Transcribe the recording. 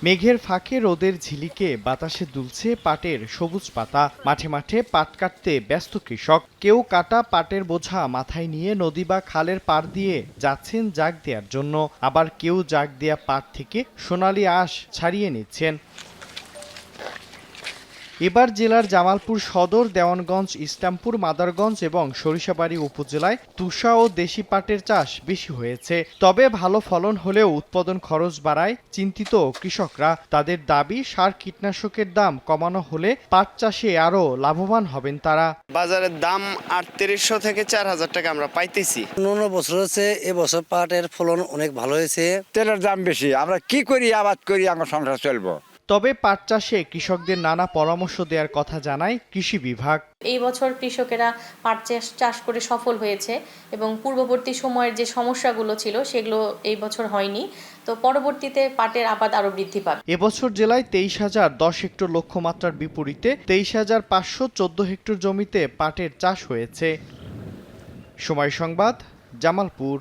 মেঘের ফাঁকে রোদের ঝিলিকে বাতাসে দুলছে পাটের সবুজ পাতা। মাঠে মাঠে পাট কাটতে ব্যস্ত কৃষক। কেউ কাটা পাটের বোঝা মাথায় নিয়ে নদী বা খালের পাড় দিয়ে যাচ্ছেন জাগ দেওয়ার জন্য, আবার কেউ জাগ দেয়া পাট থেকে সোনালী আঁশ ছাড়িয়ে নিচ্ছেন। এবার জেলার জামালপুর সদর, দেওয়ানগঞ্জ, ইসলামপুর, মাদারগঞ্জ এবং সরিষাবাড়ী উপজেলায় তুষা ও দেশি পাটের চাষ বেশি হয়েছে। তবে ভালো ফলন হলেও উৎপাদন খরচ বাড়ায় চিন্তিত কৃষকরা। তাদের দাবি, সার কীটনাশকের দাম কমানো হলে পাট চাষে আরও লাভবান হবেন তারা। বাজারের দাম ৩৮০০ থেকে ৪০০০ টাকা আমরা পাইতেছি। অন্য বছর হচ্ছে এবছর পাটের ফলন অনেক ভালো হয়েছে। তেলের দাম বেশি, আমরা কি করি, আবাদ করি, আমার সংসার চলবো। তবে পাট চাষে কৃষকদের নানা পরামর্শ দেওয়ার কথা জানায় কৃষি বিভাগ। এই বছর কৃষকেরা পাট চাষ করে সফল হয়েছে এবং পূর্ববর্তী সময়ের যে সমস্যাগুলো ছিল সেগুলো এই বছর হয়নি। তো পরবর্তীতে পাটের আবাদ আরো বৃদ্ধি পাবে। এবছর জেলায় ২৩,০১০ হেক্টর লক্ষ্যমাত্রার বিপরীতে ২৩,৫১৪ হেক্টর জমিতে পাটের চাষ হয়েছে। সময় সংবাদ, জামালপুর।